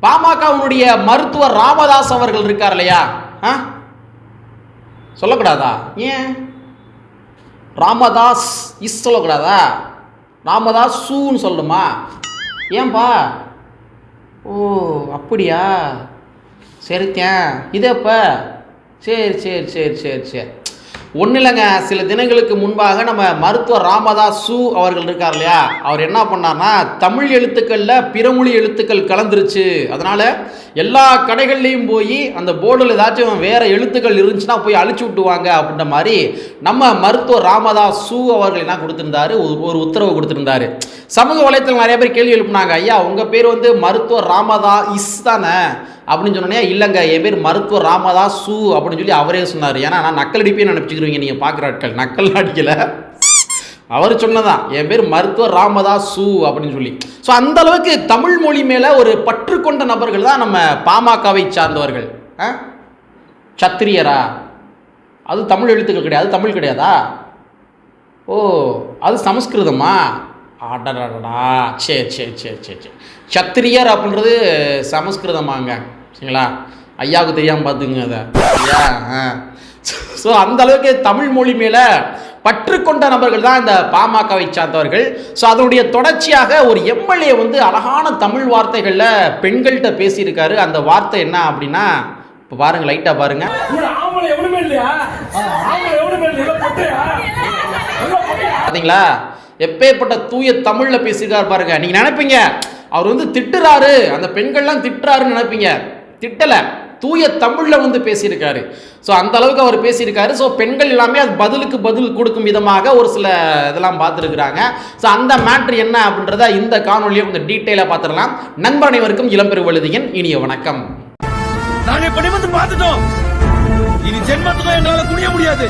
பாமகவுடைய மருத்துவர் ராமதாஸ் அவர்கள் இருக்கார் இல்லையா, சொல்லக்கூடாதா? ஏன் ராமதாஸ் சொல்லக்கூடாதா? ராமதாஸ் சூன்னு சொல்லணுமா? ஏன்பா? ஓ அப்படியா, சரித்தேன் இதப்ப சரி சரி சரி சரி சரி ஒன்றும் இல்லைங்க. சில தினங்களுக்கு முன்பாக நம்ம மருத்துவர் ராமதாஸ் அவர்கள் இருக்கார் இல்லையா, அவர் என்ன பண்ணார்னா, தமிழ் எழுத்துக்களில் பிறமொழி எழுத்துக்கள் கலந்துருச்சு, அதனால் எல்லா கடைகள்லையும் போய் அந்த போர்டில் ஏதாச்சும் வேறு எழுத்துக்கள் இருந்துச்சுன்னா போய் அழிச்சு விட்டுவாங்க அப்படின்ற மாதிரி நம்ம மருத்துவர் ராமதாஸ் அவர்கள் என்ன கொடுத்துருந்தாரு, ஒரு உத்தரவு கொடுத்துருந்தாரு. சமூக வலைத்தளங்கள் நிறைய பேர் கேள்வி எழுப்பினாங்க, ஐயா உங்கள் பேர் வந்து மருத்துவர் ராமதாஸ் தானே அப்படின்னு சொன்னோன்னே, இல்லைங்க என் பேர் மருத்துவர் ராமதாஸ் அப்படின்னு சொல்லி அவரே சொன்னார். ஏன்னா நான் நக்கல் அடிப்பேன்னு நினச்சிக்கிறீங்க நீங்கள் பார்க்குற ஆட்கள், நக்கல் அடிக்கலை, அவர் சொன்னதான் என் பேர் மருத்துவர் ராமதாஸ் அப்படின்னு சொல்லி. ஸோ அந்த அளவுக்கு தமிழ் மொழி மேலே ஒரு பற்று கொண்ட நபர்கள் தான் நம்ம பாமகவை சார்ந்தவர்கள். சத்திரியரா? அது தமிழ் எழுத்துக்கள் கிடையாது, தமிழ் கிடையாதா? ஓ அது சமஸ்கிருதமா? அடடா, சரி சரி சரி சரி சரி சத்திரியர் அப்படின்றது சமஸ்கிருதமாங்க, சரிங்களா? ஐயாவுக்கு தெரியாமல் பார்த்துங்க அதை ஐயா. ஸோ அந்த அளவுக்கு தமிழ் மொழி மேலே பற்று கொண்ட நபர்கள் தான் இந்த பாமகவை சார்ந்தவர்கள். ஸோ அதனுடைய தொடர்ச்சியாக ஒரு எம்எல்ஏ வந்து அழகான தமிழ் வார்த்தைகளில் பெண்கள்கிட்ட பேசியிருக்காரு. அந்த வார்த்தை என்ன அப்படின்னா, இப்போ பாருங்க, லைட்டாக பாருங்க. பார்த்தீங்களா, எப்பேற்பட்ட தூய தமிழில் பேசியிருக்காரு பாருங்க. நீங்கள் நினைப்பீங்க அவர் வந்து திட்டுறாரு, அந்த பெண்கள்லாம் திட்டுறாருன்னு நினைப்பீங்க. திட்டலை, தூய தமிழில் வந்து பேசியிருக்காரு. ஸோ அந்த அளவுக்கு அவர் பேசியிருக்காரு. ஸோ பெண்கள் எல்லாமே அது பதிலுக்கு பதில் கொடுக்கும் விதமாக ஒரு சில இதெல்லாம் பார்த்துருக்குறாங்க. ஸோ அந்த மேட்ரு என்ன அப்படின்றத இந்த காணொலியை கொஞ்சம் டீட்டெயிலாக பார்த்துடலாம். நண்பர் அனைவருக்கும் இளம்பெருவழுதியின் இனிய வணக்கம். நாங்கள் படி வந்து பார்த்துட்டோம், இனி ஜென்மத்துக்கும் எங்களால் குனிய முடியாது,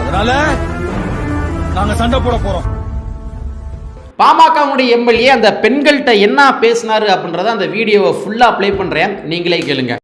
அதனால நாங்க சண்டை போட போறோம். பாமகவுடைய எம்எல்ஏ அந்த பெண்கள்கிட்ட என்ன பேசினாரு அப்படின்றத அந்த வீடியோவை ஃபுல்லா ப்ளே பண்றேன், நீங்களே கேளுங்க.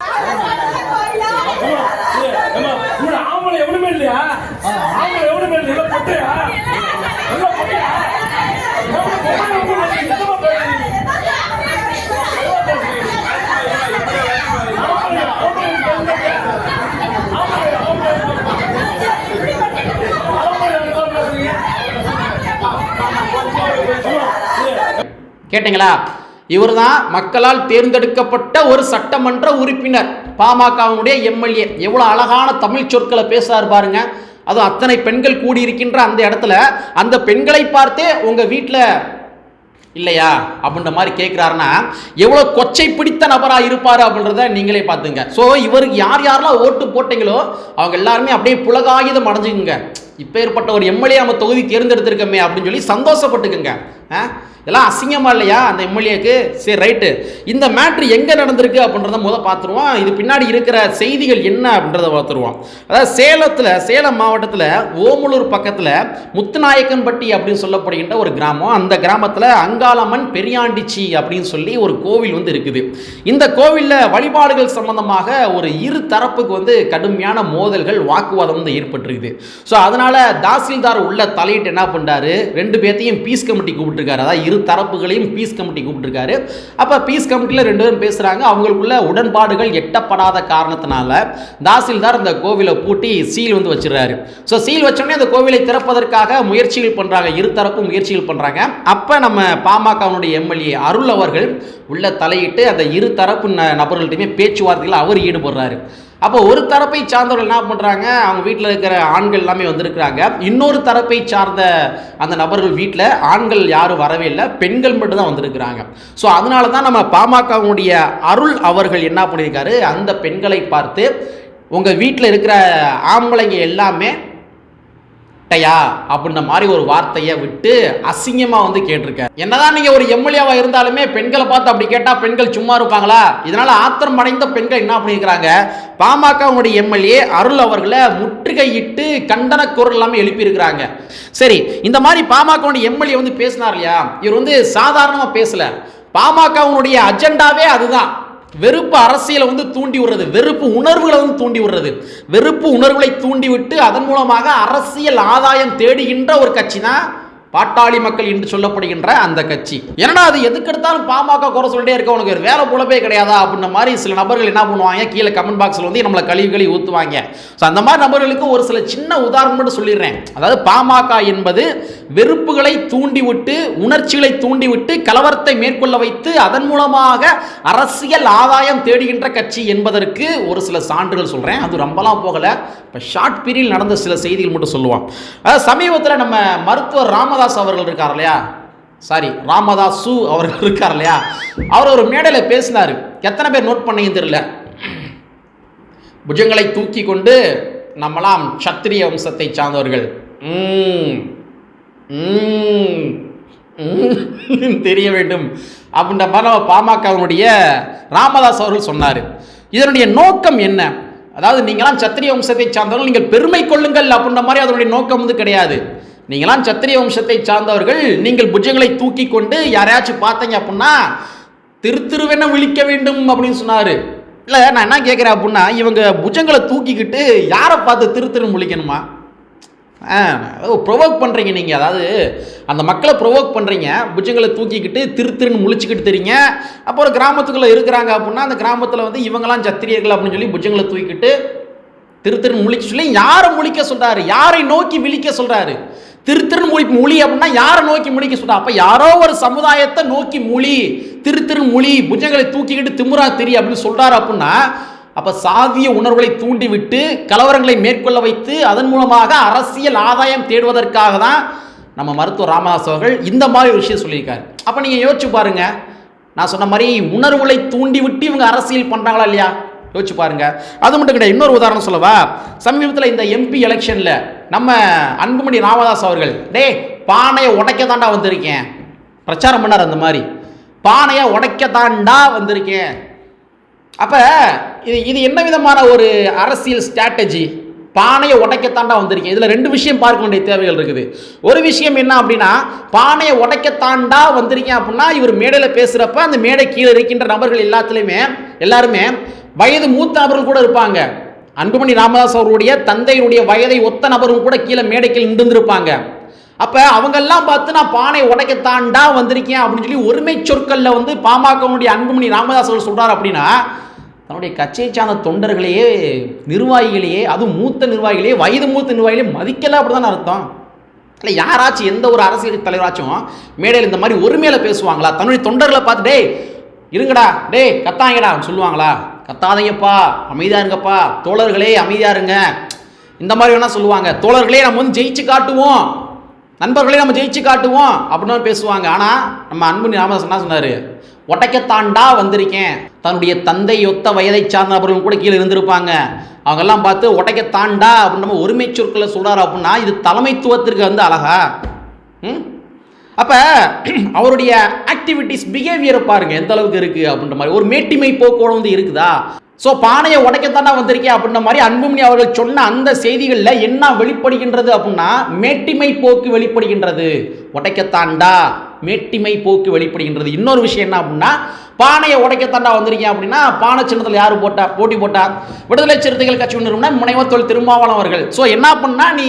கேட்டீங்களா? இவர் தான் மக்களால் தேர்ந்தெடுக்கப்பட்ட ஒரு சட்டமன்ற உறுப்பினர், பாமகவுடைய எம்எல்ஏ. எவ்வளோ அழகான தமிழ் சொற்களை பேசுறாரு பாருங்க. அதுவும் அத்தனை பெண்கள் கூடியிருக்கின்ற அந்த இடத்துல அந்த பெண்களை பார்த்தே உங்கள் வீட்டில் இல்லையா அப்படின்ற மாதிரி கேட்குறாருன்னா எவ்வளோ கொச்சை பிடித்த நபராக இருப்பார் அப்படின்றத நீங்களே பார்த்துங்க. ஸோ இவருக்கு யார் யாரெல்லாம் ஓட்டு போட்டீங்களோ அவங்க எல்லாருமே அப்படியே புலகாயுதம் அடைஞ்சுக்குங்க. இப்போ ஏற்பட்ட ஒரு எம்எல்ஏ நம்ம தொகுதி தேர்ந்தெடுத்திருக்கோமே அப்படின்னு சொல்லி சந்தோஷப்பட்டுக்குங்க. இதெல்லாம் அசிங்கமா இல்லையா அந்த எம்எல்ஏக்கு? சரி ரைட்டு, இந்த மேட்ரு எங்கே நடந்திருக்கு அப்படின்றத பார்த்துருவோம். இது பின்னாடி இருக்கிற செய்திகள் என்ன அப்படின்றத பார்த்துருவோம். அதாவது சேலம் மாவட்டத்தில் ஓமலூர் பக்கத்தில் முத்துநாயக்கன்பட்டி அப்படின்னு சொல்லப்படுகின்ற ஒரு கிராமம். அந்த கிராமத்தில் அங்காளம்மன் பெரியாண்டிச்சி அப்படின்னு சொல்லி ஒரு கோவில் வந்து இருக்குது. இந்த கோவிலில் வழிபாடுகள் சம்பந்தமாக ஒரு இரு தரப்புக்கு வந்து கடுமையான மோதல்கள், வாக்குவாதம் வந்து ஏற்பட்டிருக்குது. ஸோ அதனால தாசில்தார் உள்ள தலையிட்டு என்ன பண்ணுறாரு, ரெண்டு பேர்த்தையும் பீஸ் கமிட்டி கூப்பிட்டுருக்காரு. அதாவது இரு தரப்புகளையும் பீஸ் கமிட்டி கூப்பிட்டுருக்காரு. அப்போ பீஸ் கமிட்டியில் ரெண்டு பேரும் பேசுகிறாங்க. அவங்களுக்குள்ள உடன்பாடுகள் எட்டப்படாத காரணத்தினால தாசில்தார் இந்த கோவிலை பூட்டி சீல் வந்து வச்சிடறாரு. ஸோ சீல் வச்சோடனே அந்த கோவிலை திறப்பதற்காக முயற்சிகள் பண்ணுறாங்க, இரு தரப்பும் முயற்சிகள் பண்ணுறாங்க. அப்போ நம்ம பாமகவுடைய எம்எல்ஏ அருள் அவர்கள் உள்ள தலையிட்டு அந்த இரு தரப்பு நபர்கள்ட்டையுமே பேச்சுவார்த்தையில் அவர் ஈடுபடுறாரு. அப்போ ஒரு தரப்பை சார்ந்தவர்கள் என்ன பண்ணுறாங்க, அவங்க வீட்டில் இருக்கிற ஆண்கள் எல்லாமே வந்திருக்கிறாங்க. இன்னொரு தரப்பை சார்ந்த அந்த நபர்கள் வீட்டில் ஆண்கள் யாரும் வரவே இல்லை, பெண்கள் மட்டும் தான் வந்திருக்கிறாங்க. ஸோ அதனால தான் நம்ம பாமகவுடைய அருள் அவர்கள் என்ன பண்ணியிருக்காரு, அந்த பெண்களை பார்த்து உங்கள் வீட்டில் இருக்கிற ஆம்பளைங்க எல்லாமே டையா அப்படின்ற மாதிரி ஒரு வார்த்தையை விட்டு அசிங்கமாக வந்து கேட்டிருக்காரு. என்னதான் நீங்கள் ஒரு எம்எல்ஏவா இருந்தாலுமே பெண்களை பார்த்து அப்படி கேட்டால் பெண்கள் சும்மா இருப்பாங்களா? இதனால ஆத்திரம் அடைந்த பெண்கள் என்ன பண்ணியிருக்கிறாங்க, பாமகவுடைய எம்எல்ஏ அருள் அவர்களை முற்றுகையிட்டு கண்டன குரல் எல்லாமே எழுப்பியிருக்கிறாங்க. சரி, இந்த மாதிரி பாமகவுடைய எம்எல்ஏ வந்து பேசினார் இல்லையா, இவர் வந்து சாதாரணமாக பேசல. பாமகவுடைய அஜெண்டாவே அதுதான், வெறுப்பு அரசியலை வந்து தூண்டி விடுறது, வெறுப்பு உணர்வுகளை வந்து தூண்டி விடுறது, வெறுப்பு உணர்வுகளை தூண்டி விட்டு அதன் மூலமாக அரசியல் ஆதாயம் தேடுகின்ற ஒரு கட்சி தான் பாட்டாளி மக்கள் என்று சொல்லப்படுகின்ற அந்த கட்சி. ஏன்னா அது எதுக்கு எடுத்தாலும் பாமக குறை சொல்லிட்டே இருக்க, உனக்கு ஒரு வேலை பொழப்பே கிடையாதா அப்படின்ற மாதிரி சில நபர்கள் என்ன பண்ணுவாங்க, கீழே கமெண்ட் பாக்ஸில் வந்து நம்மளை கழுவி ஊற்றுவாங்க. ஸோ அந்த மாதிரி நபர்களுக்கு ஒரு சில சின்ன உதாரணம் மட்டும் சொல்லிடுறேன். அதாவது பாமக என்பது வெறுப்புகளை தூண்டிவிட்டு, உணர்ச்சிகளை தூண்டிவிட்டு, கலவரத்தை மேற்கொள்ள வைத்து அதன் மூலமாக அரசியல் ஆதாயம் தேடுகின்ற கட்சி என்பதற்கு ஒரு சில சான்றுகள் சொல்கிறேன். அது ரொம்பலாம் போகலை, இப்போ ஷார்ட் பீரியட் நடந்த சில செய்திகள் மட்டும் சொல்லுவான். சமீபத்தில் நம்ம மருத்துவர் ராமதாஸ் அவர்கள் இருக்கார் இல்லையா, ராமதாசு அவர்கள் இருக்கார் இல்லையா, அவர் ஒரு மேடையில் பேசினார். எத்தனை பேர் நோட் பண்ணீங்க தெரியல. புஜங்களை தூக்கி கொண்டு நம்மளாம் சத்திரிய வம்சத்தை சார்ந்தவர்கள் தெரிய வேண்டும் அப்படின்ற மாதிரி பாமகவுடைய ராமதாஸ் அவர்கள் சொன்னார். இதனுடைய நோக்கம் என்ன? அதாவது நீங்களாம் சத்திரிய வம்சத்தை சார்ந்தவர்கள், நீங்கள் பெருமை கொள்ளுங்கள் அப்படின்ற மாதிரி அதனுடைய நோக்கம் வந்து கிடையாது. நீங்களாம் சத்திரிய வம்சத்தை சார்ந்தவர்கள், நீங்கள் புஜங்களை தூக்கி கொண்டு யாரையாச்சும் பார்த்தீங்க அப்படின்னா திருவென விழிக்க வேண்டும் அப்படின்னு சொன்னார். இல்லை நான் என்ன கேட்குறேன் அப்படின்னா, இவங்க புஜங்களை தூக்கிக்கிட்டு யாரை பார்த்து திருன்னு முழிக்கணுமா? ப்ரொவோக் பண்ணுறீங்க நீங்கள், அதாவது அந்த மக்களை ப்ரொவோக் பண்ணுறீங்க. புஜங்களை தூக்கிக்கிட்டு திருன்னு முழிச்சுக்கிட்டு தெரியுங்க. அப்புறம் கிராமத்துக்குள்ளே இருக்கிறாங்க அப்படின்னா அந்த கிராமத்தில் வந்து இவங்களாம் சத்திரியர்கள் அப்படின்னு சொல்லி புஜங்களை தூக்கிக்கிட்டு திருன்னு முழிக்க சொல்லி யாரை முழிக்க சொல்கிறாரு? யாரை நோக்கி விழிக்க சொல்கிறாரு? திருன்னு மொழி அப்படின்னா யாரை நோக்கி முழிக்க சொல்கிறார்? அப்போ யாரோ ஒரு சமுதாயத்தை நோக்கி மொழி, திருன்னு மொழி, புஜங்களை தூக்கிக்கிட்டு திமுறா திரி அப்படின்னு சொல்கிறாரு. அப்படின்னா அப்போ சாதிய உணர்வுகளை தூண்டிவிட்டு கலவரங்களை மேற்கொள்ள வைத்து அதன் மூலமாக அரசியல் ஆதாயம் தேடுவதற்காக தான் நம்ம மருத்துவர் ராமதாஸ் அவர்கள் இந்த மாதிரி ஒரு விஷயம் சொல்லியிருக்காரு. அப்போ நீங்கள் யோசிச்சு பாருங்க, நான் சொன்ன மாதிரி உணர்வுகளை தூண்டிவிட்டு இவங்க அரசியல் பண்ணுறாங்களா இல்லையா? யோசிச்சு பாருங்க. அது மட்டும் கிடையாது, இன்னொரு உதாரணம் சொல்லவா? சமீபத்தில் இந்த எம்பி எலெக்ஷனில் நம்ம அன்புமணி ராமதாஸ் அவர்கள் பானையை உடைக்க தாண்டா வந்திருக்கேன் பிரச்சாரம் பண்ணார். அந்த மாதிரி பானையை உடைக்க தாண்டா வந்திருக்கேன். அப்போ இது என்ன விதமான ஒரு அரசியல் ஸ்ட்ராட்டஜி? பானையை உடைக்கத்தாண்டா வந்திருக்கேன். இதில் ரெண்டு விஷயம் பார்க்க வேண்டிய தேவைகள் இருக்குது. ஒரு விஷயம் என்ன அப்படின்னா, பானையை உடைக்கத்தாண்டா வந்திருக்கேன் அப்படின்னா இவர் மேடையில் பேசுகிறப்ப அந்த மேடை கீழே இருக்கின்ற நபர்கள் எல்லாருமே வயது மூத்த நபர்கள் கூட இருப்பாங்க. அன்புமணி ராமதாஸ் அவருடைய தந்தையினுடைய வயதை ஒத்த நபரும் கூட கீழே மேடைக்கு நின்றுருப்பாங்க. அப்போ அவங்கெல்லாம் பார்த்து நான் பானை உடைக்கத்தாண்டா வந்திருக்கேன் அப்படின்னு சொல்லி ஒருமை சொற்களில் வந்து பாமகவுடைய அன்புமணி ராமதாஸ் அவர்கள் சொல்கிறார். அப்படின்னா தன்னுடைய கட்சியை சார்ந்த தொண்டர்களையே, நிர்வாகிகளையே, அதுவும் மூத்த நிர்வாகிகளையே, வயது மூத்த நிர்வாகிகளே மதிக்கல அப்படிதான் அர்த்தம். இல்லை யாராச்சும் எந்த ஒரு அரசியல் தலைவராச்சும் மேடையில் இந்த மாதிரி ஒருமையில பேசுவாங்களா? தன்னுடைய தொண்டர்களை பார்த்து இருங்கடா கத்தாங்கடா சொல்லுவாங்களா? கத்தாதையப்பா, அமைதியா இருங்கப்பா, தோழர்களே அமைதியா இருங்க, இந்த மாதிரி வேணா சொல்லுவாங்க. தோழர்களே நம்ம வந்து ஜெயிச்சு காட்டுவோம், நண்பர்களே நம்ம ஜெயிச்சு காட்டுவோம் அப்படின்னு பேசுவாங்க. ஆனால் நம்ம அன்புமணி ராமதாஸ் என்ன சொன்னார்? உடைக்கத்தாண்டா வந்திருக்கேன். தன்னுடைய தந்தை ஒத்த வயதை சார்ந்த நபர்கள் கூட கீழே இருந்திருப்பாங்க. அவங்கெல்லாம் பார்த்து உடைக்கத்தாண்டா அப்படின்னு நம்ம ஒருமை சொற்களை சொல்கிறார். அப்படின்னா இது தலைமைத்துவத்திற்கு வந்து அழகா? அப்போ அவருடைய ஆக்டிவிட்டிஸ், பிஹேவியரை பாருங்க எந்த அளவுக்கு இருக்குது அப்படின்ற மாதிரி. ஒரு மேட்டிமை போக்கோடு வந்து இருக்குதா? ஸோ பானையை உடைக்கத்தாண்டா வந்திருக்கேன் அப்படின்ற மாதிரி அன்புமணி அவர்கள் சொன்ன அந்த செய்திகளில் என்ன வெளிப்படுகின்றது அப்படின்னா மேட்டிமை போக்கு வெளிப்படுகின்றது. உடைக்கத்தாண்டா மேட்டிமை போக்கு வெளிப்படுகின்றது. இன்னொரு விஷயம் என்ன அப்படின்னா, பானையை உடைக்கத்தாண்டா வந்திருக்கேன் அப்படின்னா பானை சின்னத்தில் யார் போட்டி போட்டா? விடுதலை சிறுத்தைகள் கட்சி ஒன்று முனைவர் தொல் திருமாவளவன் அவர்கள். ஸோ என்ன பண்ணா, நீ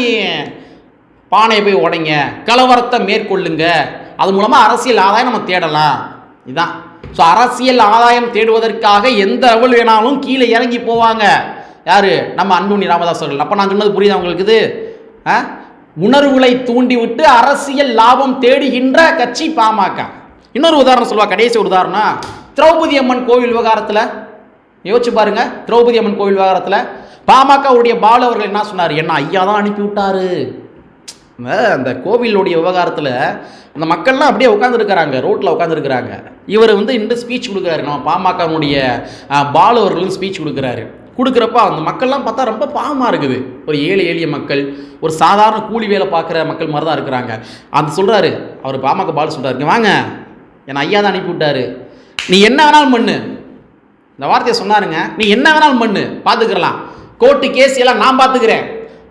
பானையை போய் உடைங்க, கலவரத்தை மேற்கொள்ளுங்க, அது மூலமாக அரசியல் ஆதாயம் நம்ம தேடலாம். இதுதான். ஸோ அரசியல் ஆதாயம் தேடுவதற்காக எந்த அளவில் வேணாலும் கீழே இறங்கி போவாங்க. யார்? நம்ம அன்புமணி ராமதாஸ் அவர்கள். அப்போ நான் சொன்னது புரியுதா உங்களுக்கு? இது உணர்வுகளை தூண்டிவிட்டு அரசியல் லாபம் தேடுகின்ற கட்சி பாமக. இன்னொரு உதாரணம் சொல்லுவா, கடைசி ஒரு உதாரணம், திரௌபதி அம்மன் கோவில் விவகாரத்தில் யோசிச்சு பாருங்க. திரௌபதி அம்மன் கோவில் விவகாரத்தில் பாமகவுடைய பாலு அவர்கள் என்ன சொன்னார்? என்ன ஐயா தான் அனுப்பி விட்டாரு. அந்த கோவிலுடைய விவகாரத்தில் அந்த மக்கள்லாம் அப்படியே உட்காந்துருக்கிறாங்க, ரோட்டில் உட்காந்துருக்கிறாங்க. இவர் வந்து இந்த ஸ்பீச் கொடுக்குறாரு, நம்ம பாமகனுடைய பாலு அவர்களும் ஸ்பீச் கொடுக்குறப்ப அந்த மக்கள்லாம் பார்த்தா ரொம்ப பாவமாக இருக்குது. ஒரு எளிய மக்கள், ஒரு சாதாரண கூலி வேலை பார்க்குற மக்கள் மாதிரி தான் இருக்கிறாங்க. அது சொல்கிறாரு அவர், பாமக பாலு சொல்கிறாரு, வாங்க என்னை ஐயா தான் அனுப்பி விட்டாரு, நீ என்ன வேணாலும் பண்ணு. இந்த வார்த்தையை சொன்னாருங்க, நீ என்ன வேணாலும் பண்ணு, பார்த்துக்கலாம், கோர்ட்டு கேஸ் எல்லாம் நான் பார்த்துக்கிறேன்,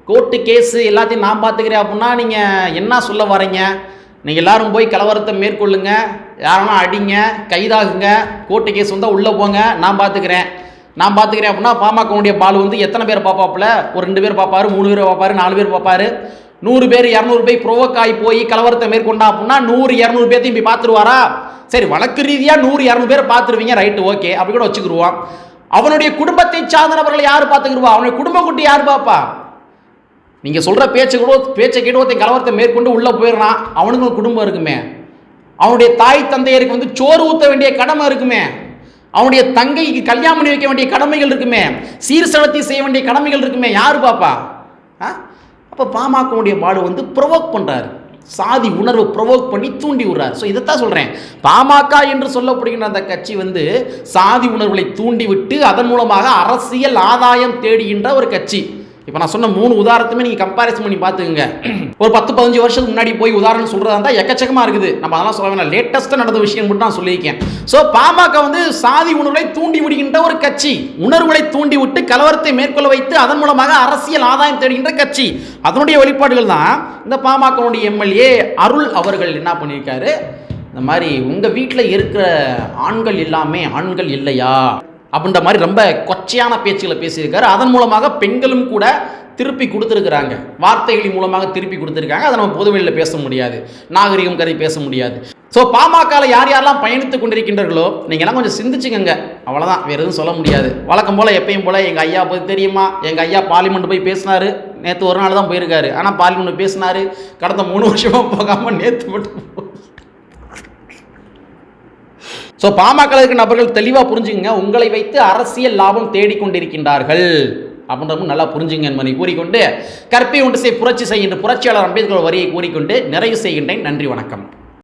கோர்ட்டு கேஸு எல்லாத்தையும் நான் பார்த்துக்கிறேன் அப்படின்னா நீங்கள் என்ன சொல்ல வரீங்க? நீங்கள் எல்லாரும் போய் கலவரத்தை மேற்கொள்ளுங்க, யாரென்னா அடிங்க, கைதாகுங்க, கோர்ட்டு கேஸ் வந்தால் உள்ளே போங்க, நான் பார்த்துக்கிறேன் அப்படின்னா பாமகவுடைய பாலு வந்து எத்தனை பேர் பார்ப்பாப்புல? ஒரு 2 பேர் பார்ப்பாரு, 3 பேர் பார்ப்பாரு, 4 பேர் பார்ப்பாரு. 100 பேர் 200 பேர் ப்ரோவோக் ஆகி போய் கலவரத்தை மேற்கொண்டா அப்படின்னா 100-200 பேர்த்தையும் போய் பார்த்துருவாரா? சரி, வழக்கு ரீதியாக 100-200 பேர் பார்த்துருவீங்க, ரைட்டு, ஓகே, அப்படி கூட வச்சுக்கிடுவான். அவனுடைய குடும்பத்தை சார்ந்தவர்களை யார் பார்த்துக்கிடுவா? அவனுடைய குடும்ப குட்டி யார் பாப்பா? நீங்கள் சொல்கிற பேச்சை கேட்டு ஒருத்தன் கலவரத்தை மேற்கொண்டு உள்ளே போயிடுறான், அவனுக்கு ஒரு குடும்பம் இருக்குமே. அவனுடைய தாய் தந்தையருக்கு வந்து சோறு ஊற்ற வேண்டிய கடமை இருக்குமே. அவனுடைய தங்கைக்கு கல்யாணம் பண்ணி வைக்க வேண்டிய கடமைகள் இருக்குமே. சீர்செலத்தி செய்ய வேண்டிய கடமைகள் இருக்குமே. யார் பாப்பா? அப்போ பாமகவுடைய பாடு வந்து ப்ரொவோக் பண்ணுறாரு, சாதி உணர்வை ப்ரொவோக் பண்ணி தூண்டி விடுறார். ஸோ இதைத்தான் சொல்கிறேன், பாமக என்று சொல்லப்படுகின்ற அந்த கட்சி வந்து சாதி உணர்வுகளை தூண்டி விட்டு அதன் மூலமாக அரசியல் ஆதாயம் தேடுகின்ற ஒரு கட்சி. இப்போ நான் சொன்ன 3 உதாரணத்துமே நீங்கள் கம்பேரிசன் பண்ணி பார்த்துக்குங்க. ஒரு 10-15 வருஷத்துக்கு முன்னாடி போய் உதாரணம் சொல்கிறதா இருந்தால் எக்கச்சக்கமாக இருக்குது. நம்ம அதெல்லாம் சொல்ல வேணாம், லேட்டஸ்ட்டாக நடந்த விஷயம் மட்டும் நான் சொல்லியிருக்கேன். ஸோ பாமக வந்து சாதி உணர்வுகளை தூண்டி விடுகின்ற ஒரு கட்சி, உணர்வுகளை தூண்டி விட்டு கலவரத்தை மேற்கொள்ள வைத்து அதன் மூலமாக அரசியல் ஆதாயம் தேடுகின்ற கட்சி. அதனுடைய வெளிப்பாடுகள் தான் இந்த பாமகவுடைய எம்எல்ஏ அருள் அவர்கள் என்ன பண்ணியிருக்காரு, இந்த மாதிரி உங்கள் வீட்டில் இருக்கிற ஆண்கள் எல்லாமே ஆண்கள் இல்லையா அப்படின்ற மாதிரி ரொம்ப கொச்சையான பேச்சுகளை பேசியிருக்காரு. அதன் மூலமாக பெண்களும் கூட திருப்பி கொடுத்துருக்குறாங்க, வார்த்தைகளின் மூலமாக திருப்பி கொடுத்துருக்காங்க. அதை நம்ம பொதுவெளியில் பேச முடியாது, நாகரிகம் கதை பேச முடியாது. ஸோ பாமகவில் யார் யாரெல்லாம் பயணித்து கொண்டிருக்கின்றார்களோ நீங்கள்லாம் கொஞ்சம் சிந்திச்சுக்கங்க, அவ்வளோதான், வேறு எதுவும் சொல்ல முடியாது. வழக்கம் போல் எப்பயும் போல் எங்கள் ஐயா போய் தெரியுமா, எங்கள் ஐயா பார்லிமெண்ட் போய் பேசினார், நேற்று ஒரு நாள் தான் போயிருக்காரு, ஆனால் பார்லிமெண்ட் பேசினார், கடந்த 3 வருஷமாக போகாமல் நேற்று மட்டும். ஸோ பாமக இருக்க நபர்கள் தெளிவாக புரிஞ்சுங்க, உங்களை வைத்து அரசியல் லாபம் தேடிக்கொண்டிருக்கின்றார்கள் அப்படின்றதும் நல்லா புரிஞ்சுங்க என்பதை கூறிக்கொண்டு, கற்பை ஒன்று புரட்சி செய்கின்ற புரட்சியாளர் அம்பேத்கர் வரியை கூறிக்கொண்டு நிறைவு செய்கின்றேன். நன்றி, வணக்கம்.